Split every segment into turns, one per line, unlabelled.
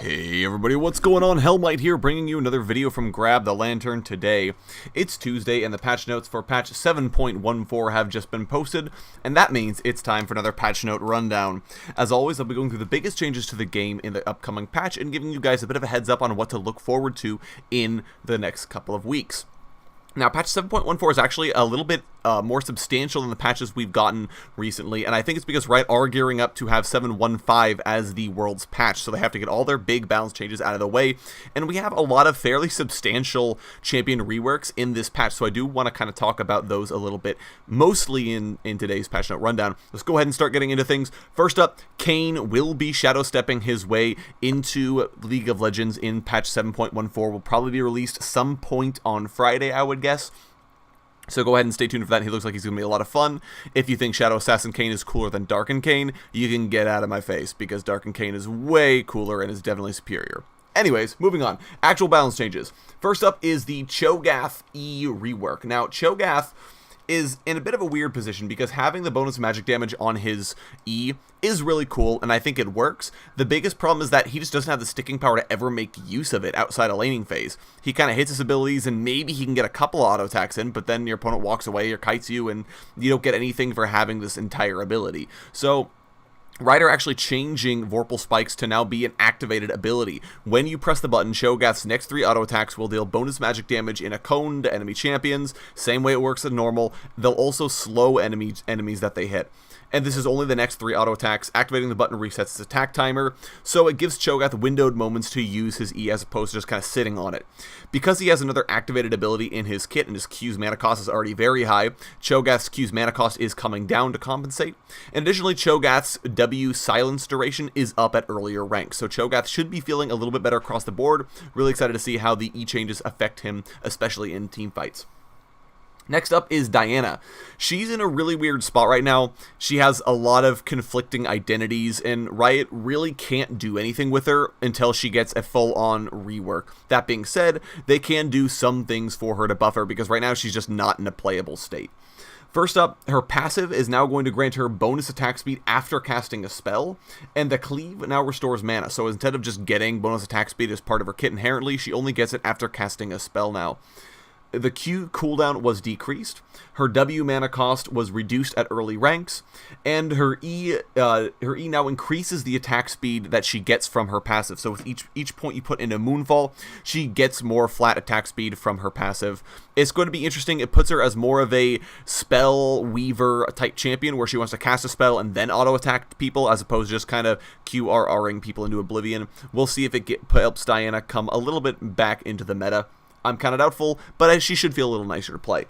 Hey everybody, what's going on? Hellmite here, bringing you another video from Grab the Lantern today. It's Tuesday, and the patch notes for patch 7.14 have just been posted, and that means it's time for another patch note rundown. As always, I'll be going through the biggest changes to the game in the upcoming patch, and giving you guys a bit of a heads up on what to look forward to in the next couple of weeks. Now, patch 7.14 is actually a little bit more substantial than the patches we've gotten recently, and I think it's because Riot are gearing up to have 7.15 as the world's patch, so they have to get all their big balance changes out of the way, and we have a lot of fairly substantial champion reworks in this patch, so I do want to kind of talk about those a little bit, mostly in today's patch note rundown. Let's go ahead and start getting into things. First up, Kayn will be shadow stepping his way into League of Legends in patch 7.14, will probably be released some point on Friday, I would guess. So go ahead and stay tuned for that. He looks like he's going to be a lot of fun. If you think Shadow Assassin Kayn is cooler than Darken Kayn, you can get out of my face, because Darken Kayn is way cooler and is definitely superior. Anyways, moving on. Actual balance changes. First up is the Cho'Gath E rework. Now, Cho'Gath is in a bit of a weird position because having the bonus magic damage on his E is really cool, and I think it works. The biggest problem is that he just doesn't have the sticking power to ever make use of it outside of laning phase. He kind of hits his abilities, and maybe he can get a couple auto attacks in, but then your opponent walks away or kites you, and you don't get anything for having this entire ability. So Riot are actually changing Vorpal Spikes to now be an activated ability. When you press the button, Cho'Gath's next 3 auto attacks will deal bonus magic damage in a cone to enemy champions, same way it works in normal. They'll also slow enemies that they hit. And this is only the next 3 auto attacks. Activating the button resets its attack timer, so it gives Cho'Gath windowed moments to use his E as opposed to just kind of sitting on it. Because he has another activated ability in his kit and his Q's mana cost is already very high, Cho'Gath's Q's mana cost is coming down to compensate. And additionally, Cho'Gath's W silence duration is up at earlier ranks, so Cho'Gath should be feeling a little bit better across the board. Really excited to see how the E changes affect him, especially in team fights. Next up is Diana. She's in a really weird spot right now. She has a lot of conflicting identities, and Riot really can't do anything with her until she gets a full-on rework. That being said, they can do some things for her to buff her, because right now she's just not in a playable state. First up, her passive is now going to grant her bonus attack speed after casting a spell, and the cleave now restores mana, so instead of just getting bonus attack speed as part of her kit inherently, she only gets it after casting a spell now. The Q cooldown was decreased, her W mana cost was reduced at early ranks, and her E now increases the attack speed that she gets from her passive. So with each point you put into Moonfall, she gets more flat attack speed from her passive. It's going to be interesting. It puts her as more of a spell weaver type champion, where she wants to cast a spell and then auto attack people, as opposed to just kind of QRRing people into oblivion. We'll see if it helps Diana come a little bit back into the meta. I'm kind of doubtful, but she should feel a little nicer to play.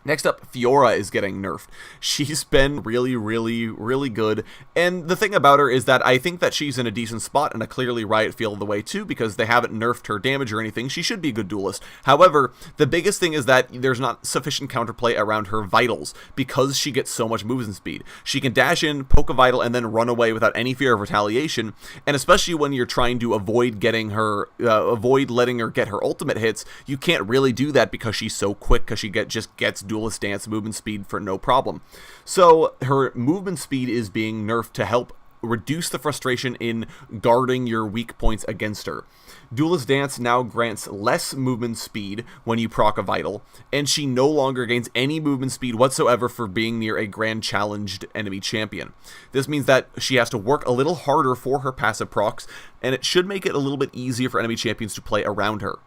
Next up, Fiora is getting nerfed. She's been really good, and the thing about her is that I think that she's in a decent spot, and a clearly Riot feel the way too, because they haven't nerfed her damage or anything. She should be a good duelist. However, the biggest thing is that there's not sufficient counterplay around her vitals, because she gets so much movement speed. She can dash in, poke a vital, and then run away without any fear of retaliation, and especially when you're trying to avoid letting her get her ultimate hits, you can't really do that because she's so quick, because she just gets duelist dance movement speed for no problem. So her movement speed is being nerfed to help reduce the frustration in guarding your weak points against her. Duelist Dance now grants less movement speed when you proc a vital, and she no longer gains any movement speed whatsoever for being near a grand challenged enemy champion. This means that she has to work a little harder for her passive procs, and it should make it a little bit easier for enemy champions to play around her.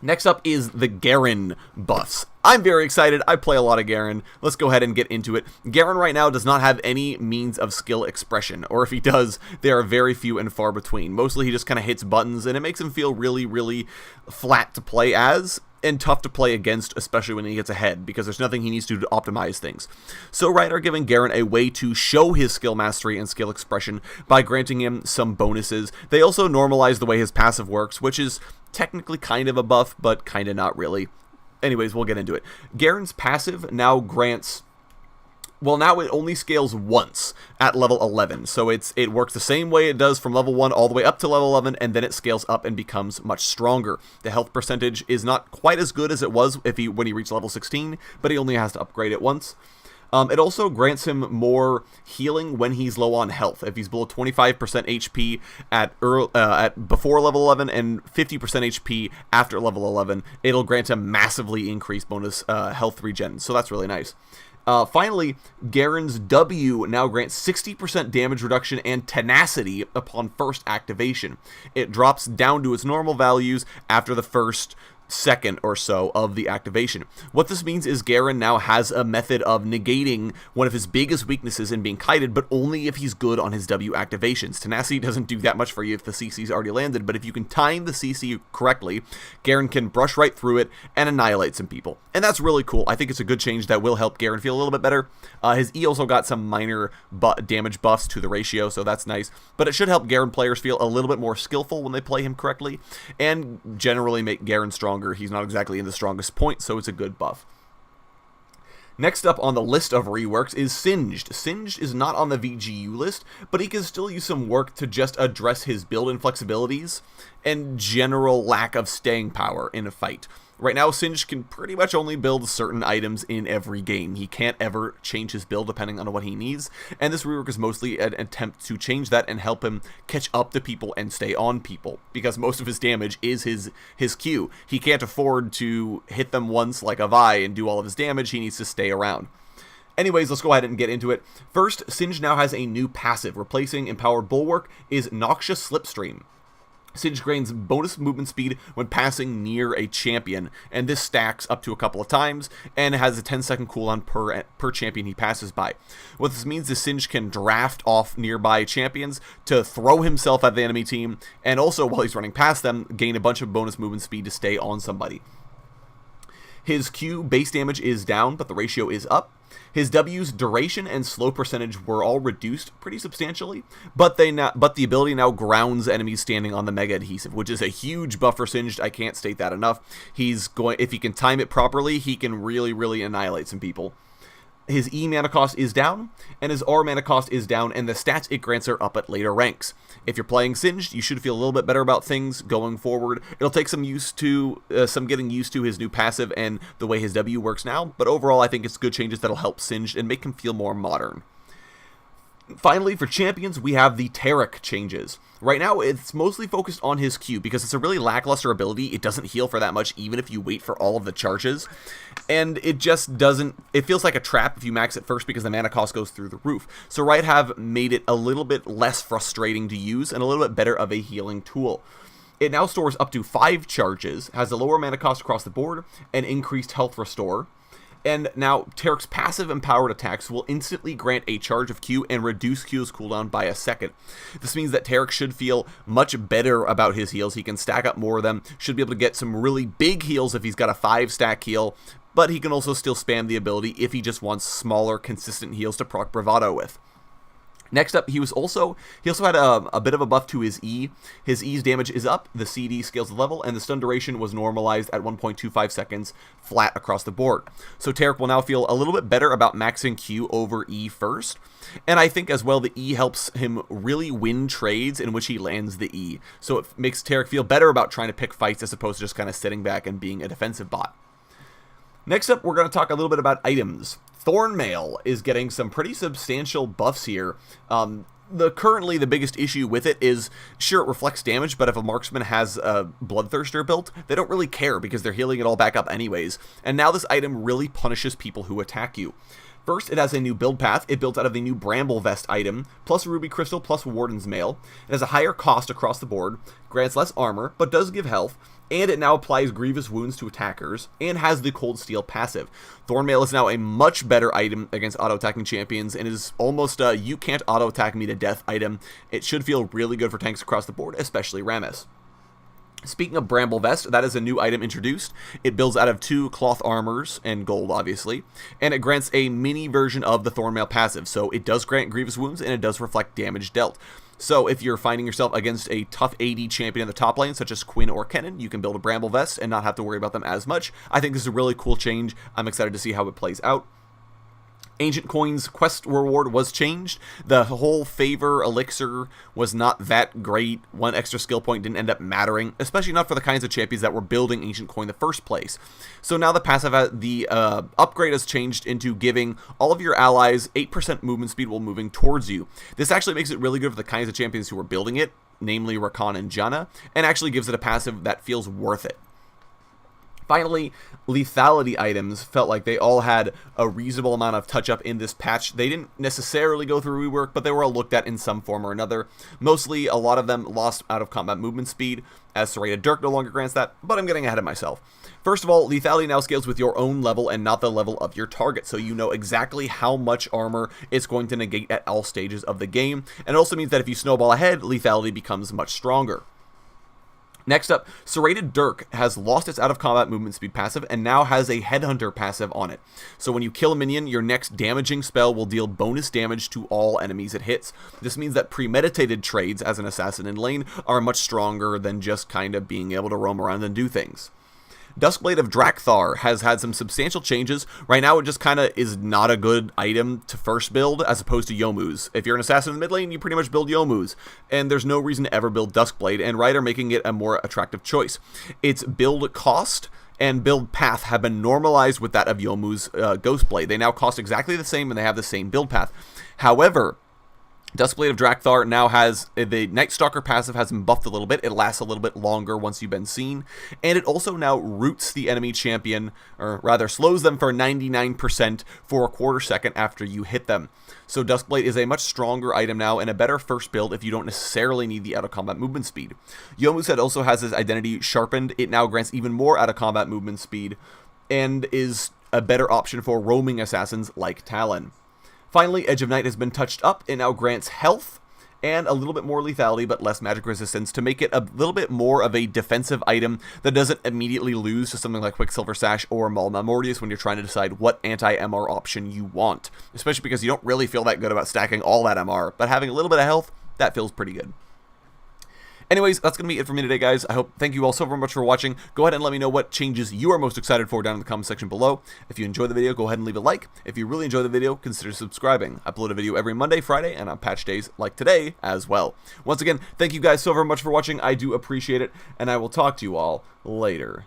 Next up is the Garen buffs. I'm very excited. I play a lot of Garen. Let's go ahead and get into it. Garen right now does not have any means of skill expression, or if he does, they are very few and far between. Mostly he just kind of hits buttons, and it makes him feel really flat to play as, and tough to play against, especially when he gets ahead, because there's nothing he needs to do to optimize things. So Riot are giving Garen a way to show his skill mastery and skill expression by granting him some bonuses. They also normalize the way his passive works, which is technically kind of a buff, but kind of not really. Anyways, we'll get into it. Garen's passive now grants... Well, now it only scales once at level 11, so it works the same way it does from level 1 all the way up to level 11, and then it scales up and becomes much stronger. The health percentage is not quite as good as it was when he reached level 16, but he only has to upgrade it once. It also grants him more healing when he's low on health. If he's below 25% HP at before level 11 and 50% HP after level 11, it'll grant him massively increased bonus health regen. So that's really nice. Finally, Garen's W now grants 60% damage reduction and tenacity upon first activation. It drops down to its normal values after the first second or so of the activation. What this means is Garen now has a method of negating one of his biggest weaknesses in being kited, but only if he's good on his W activations. Tenacity doesn't do that much for you if the CC's already landed, but if you can time the CC correctly, Garen can brush right through it and annihilate some people. And that's really cool. I think it's a good change that will help Garen feel a little bit better. His E also got some minor damage buffs to the ratio, so that's nice, but it should help Garen players feel a little bit more skillful when they play him correctly, and generally make Garen stronger. He's not exactly in the strongest point, so it's a good buff. Next up on the list of reworks is Singed. Singed is not on the VGU list, but he can still use some work to just address his build inflexibilities and general lack of staying power in a fight. Right now, Singed can pretty much only build certain items in every game. He can't ever change his build depending on what he needs, and this rework is mostly an attempt to change that and help him catch up to people and stay on people, because most of his damage is his Q. He can't afford to hit them once like a Vi and do all of his damage. He needs to stay around. Anyways, let's go ahead and get into it. First, Singed now has a new passive. Replacing Empowered Bulwark is Noxious Slipstream. Singed gains bonus movement speed when passing near a champion, and this stacks up to a couple of times, and has a 10-second cooldown per champion he passes by. What this means is Singed can draft off nearby champions to throw himself at the enemy team, and also, while he's running past them, gain a bunch of bonus movement speed to stay on somebody. His Q base damage is down, but the ratio is up. His W's duration and slow percentage were all reduced pretty substantially, but the ability now grounds enemies standing on the Mega Adhesive, which is a huge buff for Singed. I can't state that enough. If he can time it properly, he can really annihilate some people. His E mana cost is down, and his R mana cost is down, and the stats it grants are up at later ranks. If you're playing Singed, you should feel a little bit better about things going forward. It'll take some getting used to his new passive and the way his W works now, but overall I think it's good changes that'll help Singed and make him feel more modern. Finally, for champions, we have the Tarek changes. Right now, it's mostly focused on his Q, because it's a really lackluster ability. It doesn't heal for that much, even if you wait for all of the charges. And it just doesn't... It feels like a trap if you max it first, because the mana cost goes through the roof. So Riot have made it a little bit less frustrating to use, and a little bit better of a healing tool. It now stores up to 5 charges, has a lower mana cost across the board, and increased health restore. And now, Tarek's passive empowered attacks will instantly grant a charge of Q and reduce Q's cooldown by a second. This means that Tarek should feel much better about his heals. He can stack up more of them, should be able to get some really big heals if he's got a 5-stack heal, but he can also still spam the ability if he just wants smaller, consistent heals to proc Bravado with. Next up, he also had a bit of a buff to his E. His E's damage is up, the CD scales the level, and the stun duration was normalized at 1.25 seconds flat across the board. So Tarek will now feel a little bit better about maxing Q over E first. And I think as well the E helps him really win trades in which he lands the E. So it makes Tarek feel better about trying to pick fights as opposed to just kind of sitting back and being a defensive bot. Next up, we're going to talk a little bit about items. Thornmail is getting some pretty substantial buffs here. Currently, the biggest issue with it is, sure, it reflects damage, but if a marksman has a Bloodthirster built, they don't really care because they're healing it all back up anyways. And now this item really punishes people who attack you. First, it has a new build path. It builds out of the new Bramble Vest item, plus Ruby Crystal, plus Warden's Mail. It has a higher cost across the board, grants less armor, but does give health, and it now applies grievous wounds to attackers, and has the Cold Steel passive. Thornmail is now a much better item against auto-attacking champions, and is almost a you can't auto-attack me to death item. It should feel really good for tanks across the board, especially Rammus. Speaking of Bramble Vest, that is a new item introduced. It builds out of 2 cloth armors, and gold obviously, and it grants a mini version of the Thornmail passive, so it does grant grievous wounds, and it does reflect damage dealt. So if you're finding yourself against a tough AD champion in the top lane, such as Quinn or Kennen, you can build a Bramble Vest and not have to worry about them as much. I think this is a really cool change. I'm excited to see how it plays out. Ancient Coin's quest reward was changed. The whole favor elixir was not that great. One extra skill point didn't end up mattering, especially not for the kinds of champions that were building Ancient Coin in the first place. So now the passive, the upgrade has changed into giving all of your allies 8% movement speed while moving towards you. This actually makes it really good for the kinds of champions who are building it, namely Rakan and Janna, and actually gives it a passive that feels worth it. Finally, lethality items felt like they all had a reasonable amount of touch-up in this patch. They didn't necessarily go through rework, but they were all looked at in some form or another. Mostly, a lot of them lost out-of-combat movement speed, as serrated Dirk no longer grants that, but I'm getting ahead of myself. First of all, lethality now scales with your own level and not the level of your target, so you know exactly how much armor it's going to negate at all stages of the game, and it also means that if you snowball ahead, lethality becomes much stronger. Next up, serrated Dirk has lost its out-of-combat movement speed passive and now has a headhunter passive on it. So when you kill a minion, your next damaging spell will deal bonus damage to all enemies it hits. This means that premeditated trades as an assassin in lane are much stronger than just kind of being able to roam around and do things. Duskblade of Drakthar has had some substantial changes. Right now, it just kind of is not a good item to first build as opposed to Youmuu's. If you're an assassin in the mid lane, you pretty much build Youmuu's, and there's no reason to ever build Duskblade, and Riot are making it a more attractive choice. Its build cost and build path have been normalized with that of Youmuu's Ghostblade. They now cost exactly the same, and they have the same build path. However, Duskblade of Drakthar now has, the Night Stalker passive has been buffed a little bit. It lasts a little bit longer once you've been seen. And it also now roots the enemy champion, or rather slows them for 99% for a quarter second after you hit them. So Duskblade is a much stronger item now and a better first build if you don't necessarily need the out-of-combat movement speed. Youmuu's head also has his identity sharpened. It now grants even more out-of-combat movement speed and is a better option for roaming assassins like Talon. Finally, Edge of Night has been touched up. It now grants health and a little bit more lethality, but less magic resistance to make it a little bit more of a defensive item that doesn't immediately lose to something like Quicksilver Sash or Maul Mortius when you're trying to decide what anti-MR option you want, especially because you don't really feel that good about stacking all that MR, but having a little bit of health, that feels pretty good. Anyways, that's going to be it for me today, guys. Thank you all so very much for watching. Go ahead and let me know what changes you are most excited for down in the comment section below. If you enjoyed the video, go ahead and leave a like. If you really enjoyed the video, consider subscribing. I upload a video every Monday, Friday, and on patch days like today as well. Once again, thank you guys so very much for watching. I do appreciate it, and I will talk to you all later.